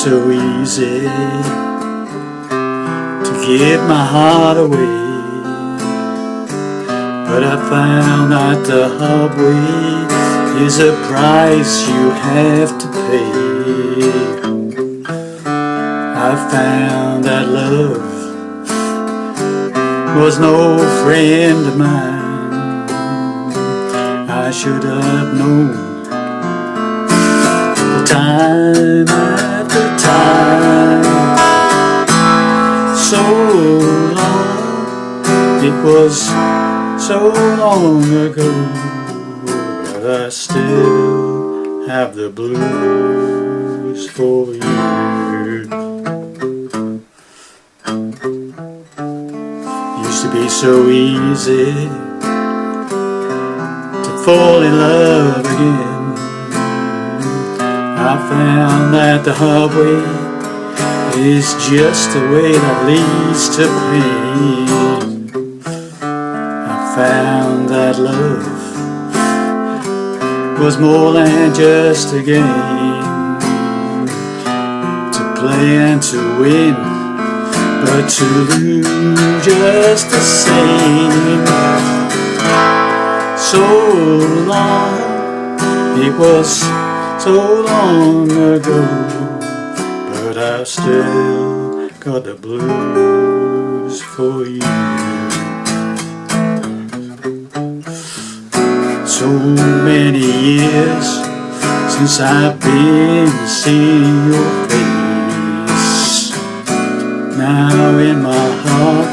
so easy to give my heart away, but I found that the hard way is a price you have to pay. I found that love was no friend of mine. I should have known time after time. So long, it was so long ago, but I still have the blues for you. Used to be so easy to fall in love again. I found that the hard way is just a way that leads to pain. I found that love was more than just a game, to play and to win, but to lose just the same. So long, it was so long ago, but I still got the blues for you. So many years since I've been seeing your face. Now in my heart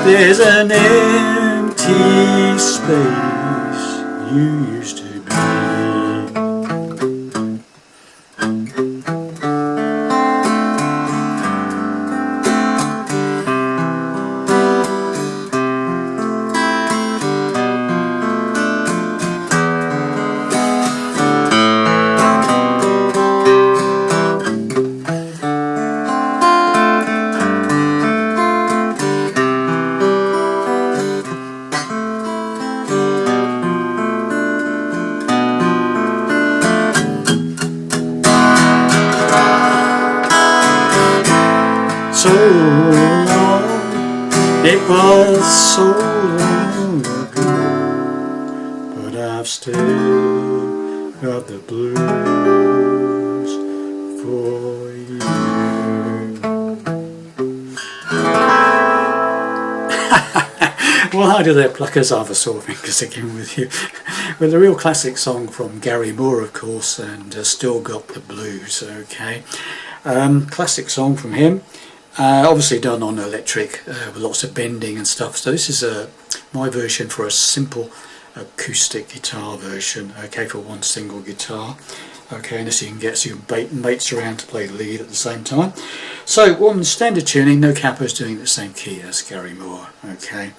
there's an empty space. You used to be. So long, it was so long ago, but I've still got the blues for you. Well, how do they pluck us off a sore fingers again with you? Well, a real classic song from Gary Moore, of course, and Still Got the Blues, okay. Classic song from him. Obviously done on electric with lots of bending and stuff. So this is my version for a simple acoustic guitar version, okay, for one single guitar. Okay, and this you can get some mates around to play the lead at the same time. So on standard tuning, No Capo's doing the same key as Gary Moore, okay.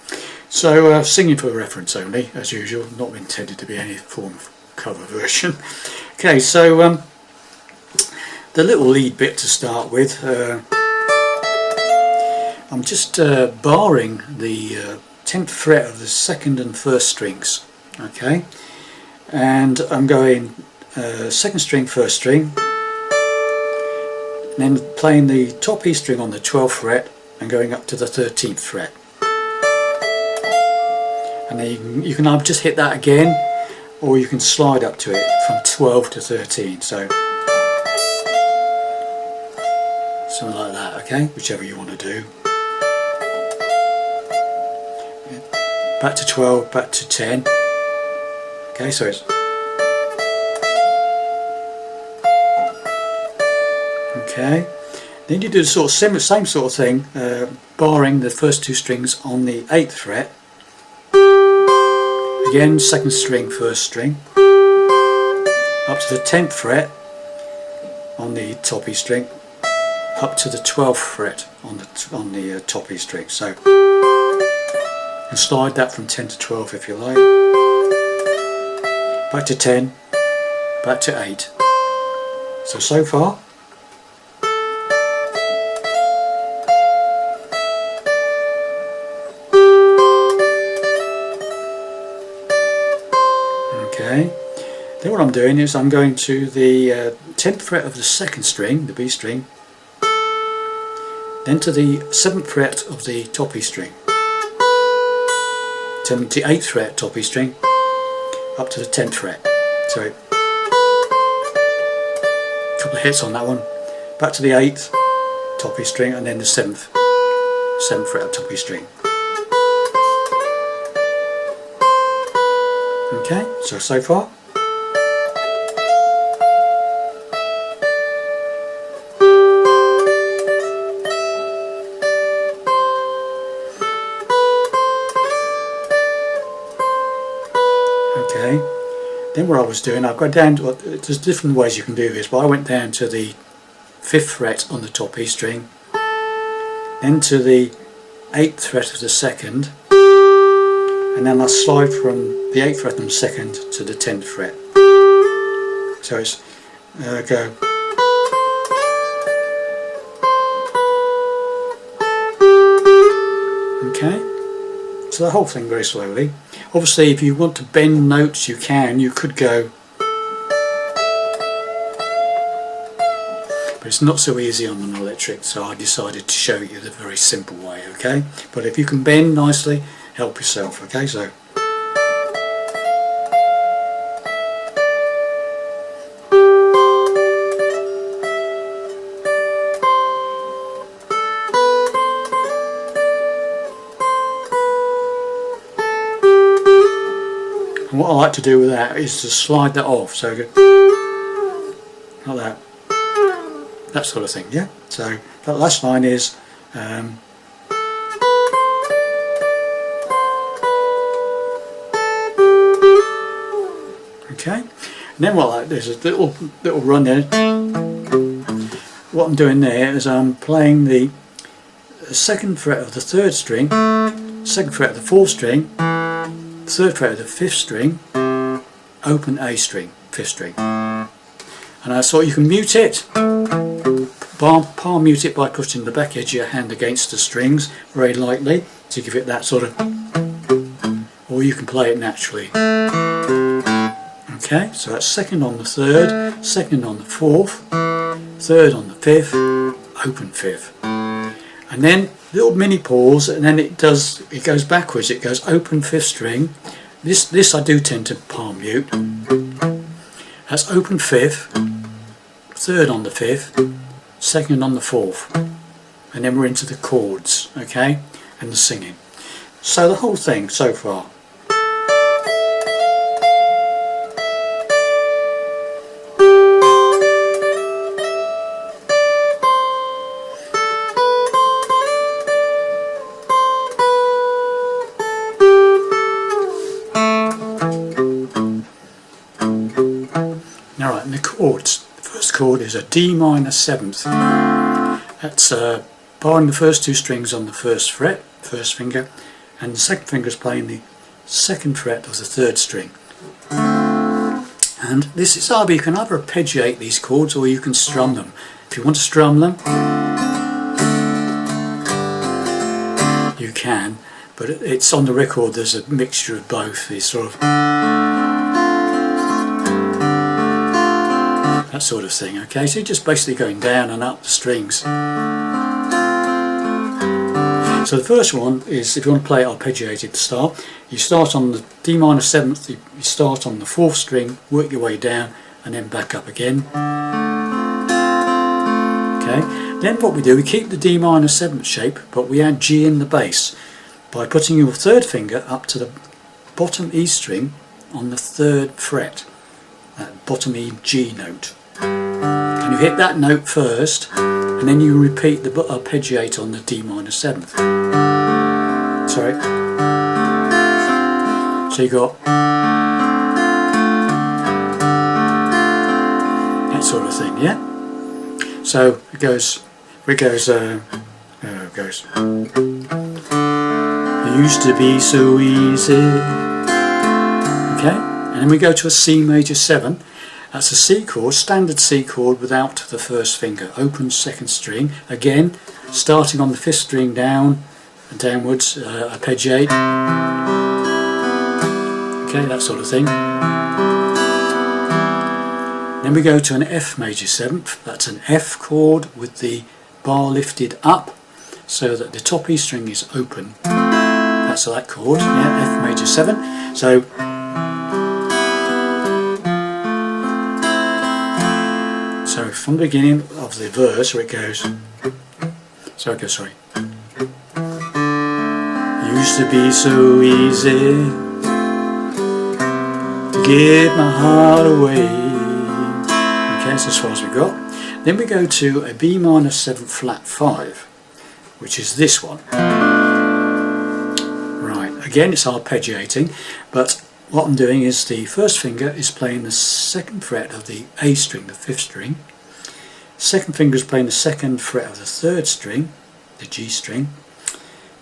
So singing for reference only, as usual, not intended to be any form of cover version. Okay, so the little lead bit to start with, I'm just barring the 10th fret of the 2nd and 1st strings, okay, and I'm going 2nd string, 1st string, and then playing the top E string on the 12th fret and going up to the 13th fret, and then you can either just hit that again, or you can slide up to it from 12 to 13, so something like that, okay, whichever you want to do. Back to 12, back to 10. Okay, so it's okay. Then you do the sort of same sort of thing, barring the first two strings on the 8th fret. Again, 2nd string, 1st string, up to the 10th fret on the top E string, up to the 12th fret on the top E string. So. And slide that from 10 to 12 if you like, back to 10, back to 8. So far. Okay, Then what I'm doing is I'm going to the 10th fret of the 2nd string, the B string, then to the 7th fret of the top E string, to the 8th fret top E string, up to the 10th fret. So a couple of hits on that one. Back to the 8th top E string, and then the 7th fret of top E string. Okay, so far. Okay, then what I was doing, I've got down to, there's different ways you can do this, but I went down to the 5th fret on the top E string, then to the 8th fret of the 2nd, and then I slide from the 8th fret on the 2nd to the 10th fret. So it's go. Okay, so the whole thing very slowly. Obviously if you want to bend notes you can, you could go, but it's not so easy on an electric, so I decided to show you the very simple way, okay? But if you can bend nicely, help yourself, okay? So and what I like to do with that is to slide that off, so go like that. That sort of thing, yeah? So that last line is okay, and then what there's a little run there. What I'm doing there is I'm playing the 2nd fret of the 3rd string, 2nd fret of the 4th string, 3rd fret of the 5th string, open A string, 5th string, and I thought you can mute it. Palm mute it by putting the back edge of your hand against the strings very lightly to give it that sort of, or you can play it naturally. Okay, so that's 2nd on the 3rd, 2nd on the 4th, 3rd on the 5th, open 5th, and then little mini pause, and then it goes backwards. It goes open 5th string. This I do tend to palm mute. That's open 5th, 3rd on the 5th, 2nd on the 4th, and then we're into the chords, okay, and the singing. So the whole thing so far. Alright, and the chords. The first chord is a D minor 7th. That's barring the first 2 strings on the 1st fret, 1st finger, and the 2nd finger is playing the 2nd fret of the 3rd string. And this is either, you can either arpeggiate these chords or you can strum them. If you want to strum them, you can, but it's on the record there's a mixture of both. These sort of that sort of thing, okay? So you're just basically going down and up the strings. So the first one is, if you want to play it arpeggiated style, you start on the D minor 7th, you start on the 4th string, work your way down, and then back up again. Okay, then what we do, we keep the D minor 7th shape, but we add G in the bass by putting your 3rd finger up to the bottom E string on the 3rd fret, that bottom E G note. And you hit that note first, and then you repeat the arpeggiate on the D minor 7th. Sorry. So you got that sort of thing, yeah? So it goes. It goes. It used to be so easy. Okay, and then we go to a C major 7. That's a C chord, standard C chord without the 1st finger. Open 2nd string. Again, starting on the 5th string down and downwards, arpeggiate. Okay, that sort of thing. Then we go to an F major 7th. That's an F chord with the bar lifted up so that the top E string is open. That's that chord, yeah, F major 7. So from the beginning of the verse where it goes, sorry. Used to be so easy to give my heart away. Okay, so as far as we got. Then we go to a B minor 7 flat 5, which is this one. Right, again it's arpeggiating, but what I'm doing is the first finger is playing the 2nd fret of the A string, the 5th string. Second finger is playing the 2nd fret of the 3rd string, the G string.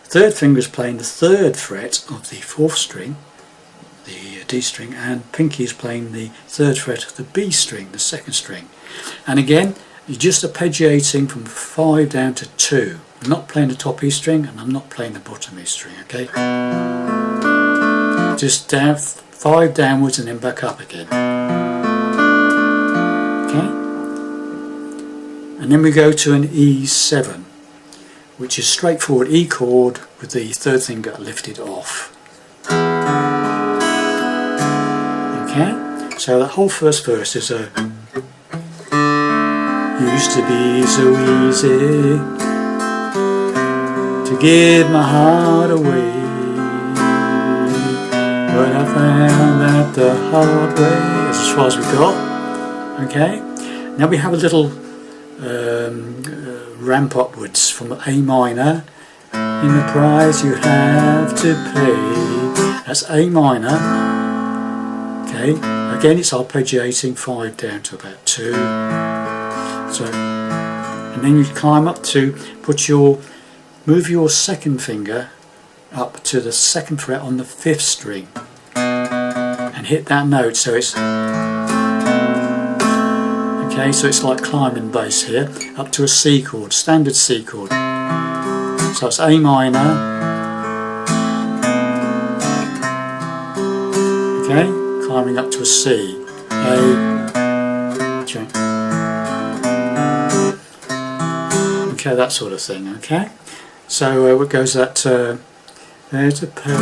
Third finger is playing the 3rd fret of the 4th string, the D string, and pinky is playing the 3rd fret of the B string, the 2nd string. And again, you're just arpeggiating from 5 down to 2. I'm not playing the top E string and I'm not playing the bottom E string, okay? Just down, 5 downwards and then back up again. Okay? And then we go to an E7, which is straightforward E chord with the 3rd finger lifted off. Okay? So that whole first verse is a used to be so easy to give my heart away, but I found that the hard way. That's as far as we got. Okay? Now we have a little ramp upwards from A minor. In the price you have to pay. That's A minor. Okay, again it's arpeggiating 5 down to about 2. So, and then you climb up to move your 2nd finger up to the 2nd fret on the 5th string and hit that note. So it's okay, so it's like climbing bass here, up to a C chord, standard C chord. So it's A minor, okay, climbing up to a C, okay, that sort of thing, okay. So what goes that, there's a pay,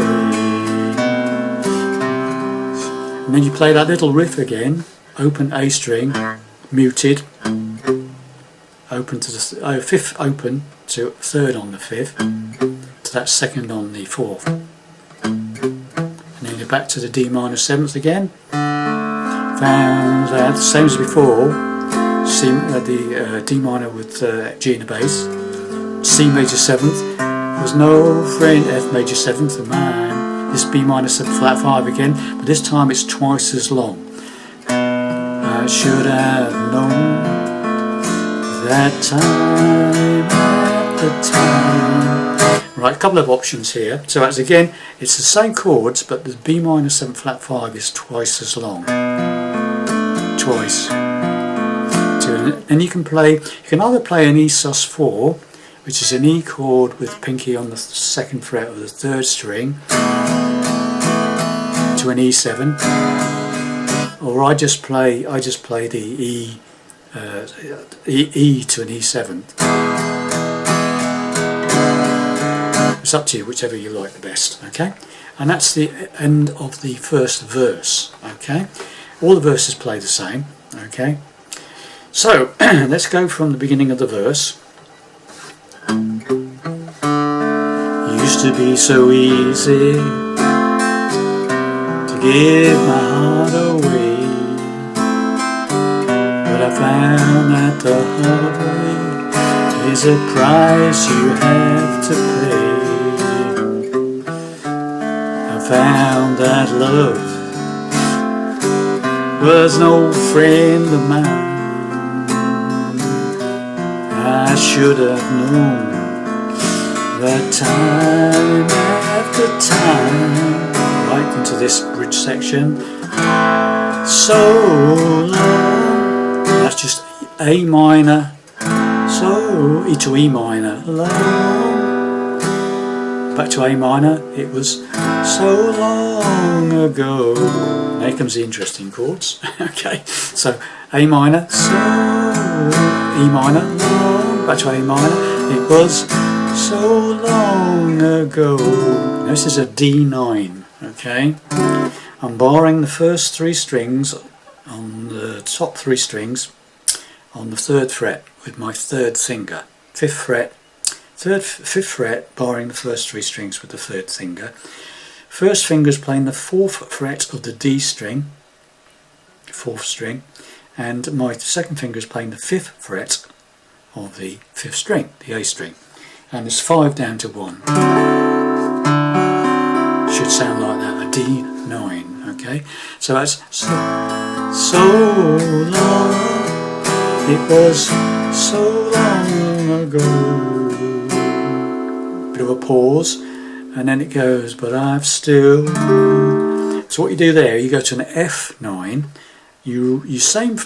and then you play that little riff again, open A string, muted, open to the 5th open to 3rd on the 5th, to that 2nd on the 4th, and then you're back to the D minor 7th again. Found that same as before, the D minor with G in the bass, C major 7th. There's no friend F major 7th of mine. This B minor 7 flat 5 again, but this time it's twice as long. I should have known that time at the time. Right, a couple of options here. So as again, it's the same chords, but the B minor 7 flat 5 is twice as long. Twice. And you can either play an E sus 4, which is an E chord with pinky on the 2nd fret of the 3rd string, to an E7. Or I just play the E to an E7. It's up to you, whichever you like the best. Okay, and that's the end of the first verse. Okay, all the verses play the same. Okay, so let's go from the beginning of the verse. Used to be so easy to give my heart away, but I found that the hard way is a price you have to pay. I found that love was no friend of mine. I should have known that time after time. Right into this bridge section. So long. That's just A minor. So E to E minor. Long. Back to A minor. It was so long ago. A here comes the interesting chords. Okay, so A minor, so E minor, long, back to A minor. It was so long ago. This is a D9. Okay, I'm barring the first 3 strings on the top 3 strings on the 3rd fret with my 3rd finger. 5th fret, 5th fret, barring the first 3 strings with the 3rd finger. First finger is playing the 4th fret of the D string, 4th string, and my 2nd finger is playing the 5th fret of the 5th string, the A string, and it's 5 down to 1. Should sound like that, a D9. Okay, so that's so long. It was so long ago. Bit of a pause, and then it goes, but I've still. So what you do there, you go to an F9. You same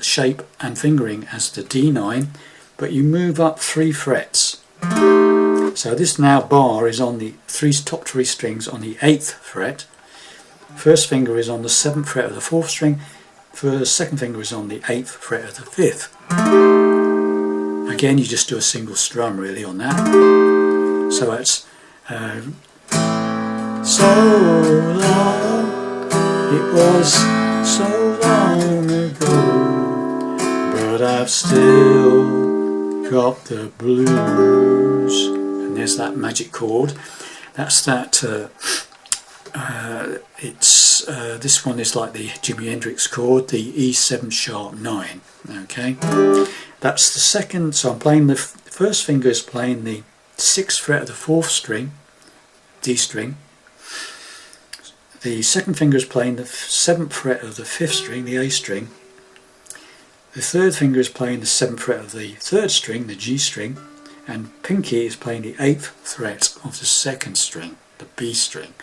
shape and fingering as the D9, but you move up 3 frets. So this now bar is on the top 3 strings on the 8th fret. First finger is on the 7th fret of the 4th string. First, 2nd finger is on the 8th fret of the 5th. Again, you just do a single strum really on that. So that's so long. It was so long ago, but I've still got the blues. And there's that magic chord. That's that. This one is like the Jimi Hendrix chord, the E7 sharp 9. Okay, that's the second. So I'm playing the first finger is playing the 6th fret of the 4th string, D string. The 2nd finger is playing the 7th fret of the 5th string, the A string. The 3rd finger is playing the 7th fret of the 3rd string, the G string, and pinky is playing the 8th fret of the 2nd string, the B string.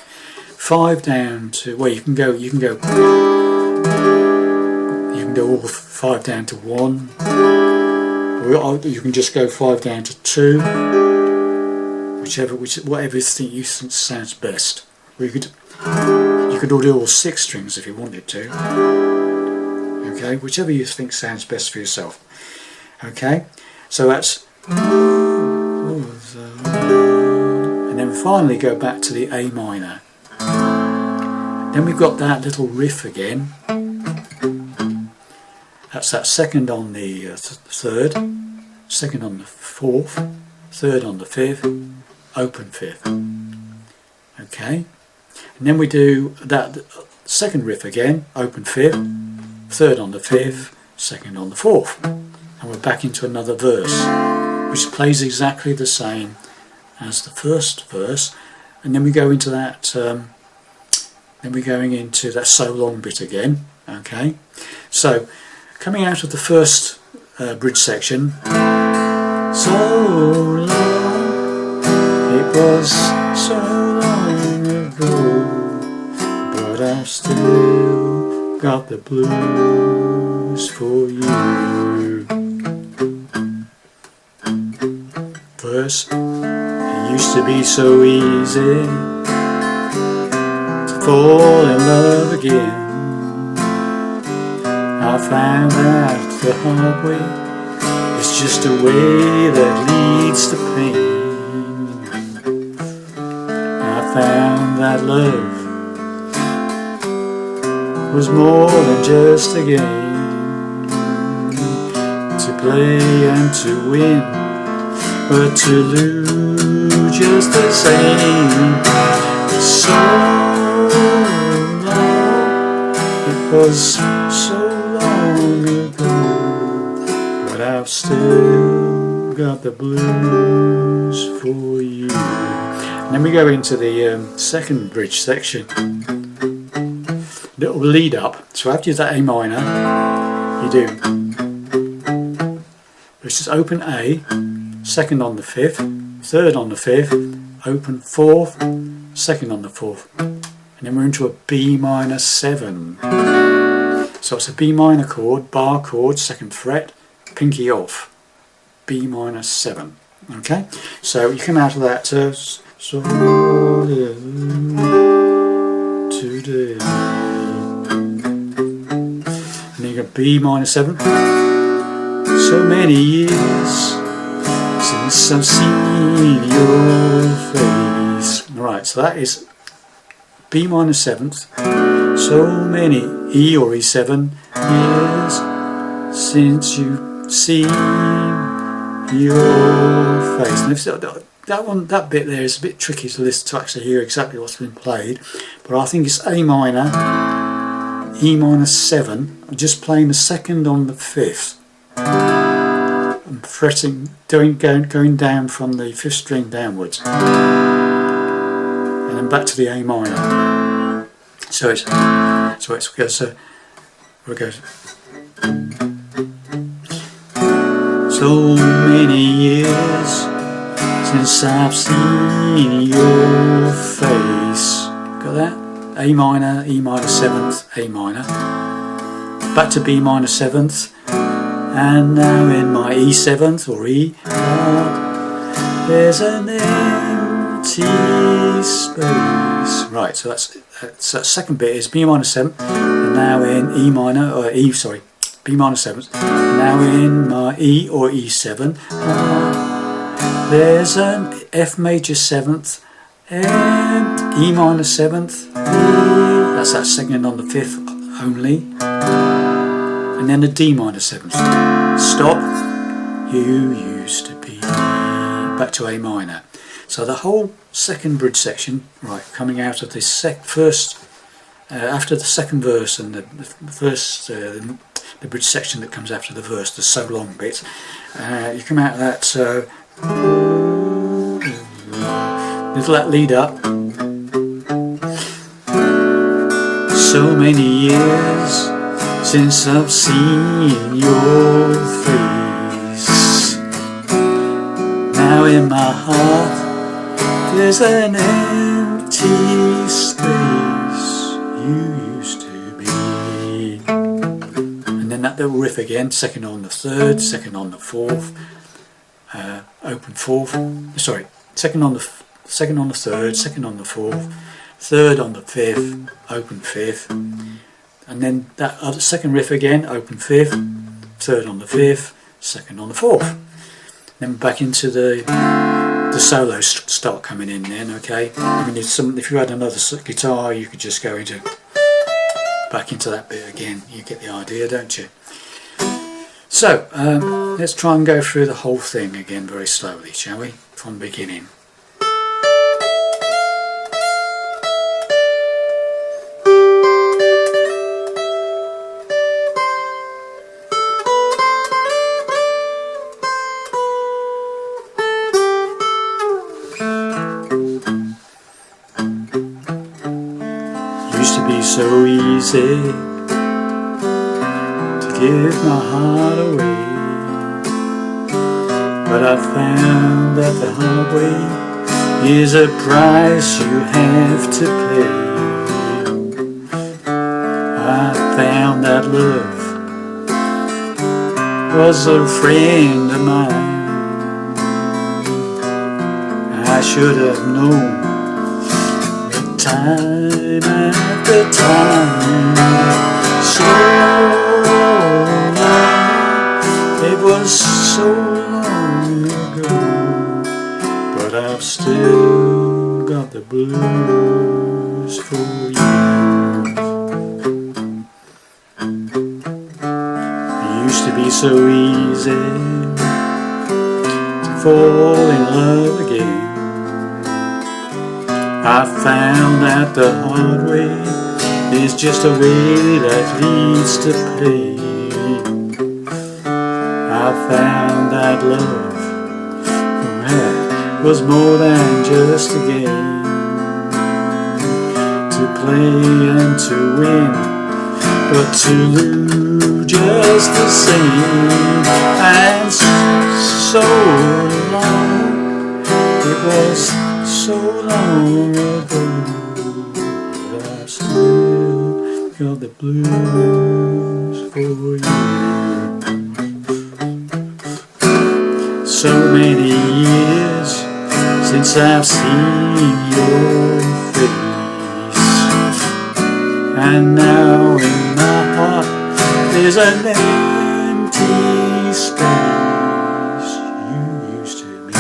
5 down to, well, you can go all 5 down to 1, or you can just go 5 down to 2, whatever you think sounds best. Or you could all do all 6 strings if you wanted to. Okay, whichever you think sounds best for yourself. Okay, so that's, and then finally go back to the A minor. Then we've got that little riff again. That's that 2nd on the 3rd, 2nd on the 4th, 3rd on the 5th, open 5th. Okay, and then we do that 2nd riff again, open 5th, 3rd on the 5th, 2nd on the 4th, and we're back into another verse, which plays exactly the same as the first verse, and then we go into that. Then we're going into that so long bit again. Okay, so coming out of the first bridge section, so long, it was so long ago, but I've still got the blues for you. Verse, it used to be so easy fall in love again. I found out the hard way, it's just a way that leads to pain. I found that love was more than just a game, to play and to win, but to lose just the same. So it was so long ago, but I've still got the blues for you. And then we go into the second bridge section, little lead up. So after you do that A minor, you do, which is open A, 2nd on the 5th, 3rd on the 5th, open 4th, 2nd on the 4th. And then we're into a B minor 7. So it's a B minor chord, bar chord, 2nd fret, pinky off. B minor 7. Okay? So you come out of that so today. you go B minor 7. So many years since I've seen your face. Right, so that is B minor 7th. So many E or E7 years since you've seen your face. And that bit there is a bit tricky to listen to actually hear exactly what's been played, but I think it's A minor, E minor 7. I'm just playing the 2nd on the 5th. I'm fretting, going down from the 5th string downwards, and then back to the A minor. So it goes. So many years since I've seen your face. Got that? A minor, E minor 7th, A minor. Back to B minor 7th. And now in my E7th or E part, there's an empty space. Right, so that second bit is B minor 7th, and now in E minor, or E, sorry, B minor 7th. Now in my E or E7 part, there's an F major 7th and E minor 7th. That's that 2nd on the 5th only. And then a D minor 7th. Stop. You used to be. Back to A minor. So the whole second bridge section, right, coming out of this first, after the second verse and the first, the bridge section that comes after the verse, the so long bit, you come out of that little that lead up. So many years since I've seen your face. Now in my heart there's an empty space. You used to be. And then that little riff again, 2nd on the 3rd, 2nd on the 4th, open 4th. Sorry, 2nd on the 3rd, 2nd on the 4th, 3rd on the 5th, open 5th. And then that other 2nd riff again, open 5th, 3rd on the 5th, 2nd on the 4th. Then back into the solos start coming in then, okay? I mean, if you had another guitar, you could just go back into that bit again. You get the idea, don't you? So, let's try and go through the whole thing again very slowly, shall we? From the beginning. Used to be so easy to give my heart away, but I found that the hard way is a price you have to pay. I found that love was a friend of mine. I should have known time after time, so long, it was so long ago, but I've still got the blues for you. It used to be so easy to fall in love again. I found that the hard way is just a way that leads to pain. I found that love was more than just a game, to play and to win, but to lose just the same. And so long, it was so long ago, but I've still got the blues for you. So many years since I've seen your face, and now in my heart There's an empty space you used to be.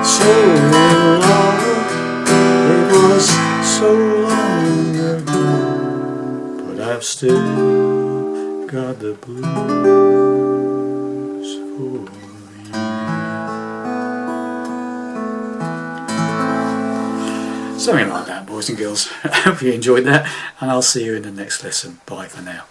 So long, it was so long ago, but I've still got the blues for you. Something like that, boys and girls. I hope you enjoyed that, and I'll see you in the next lesson. Bye for now.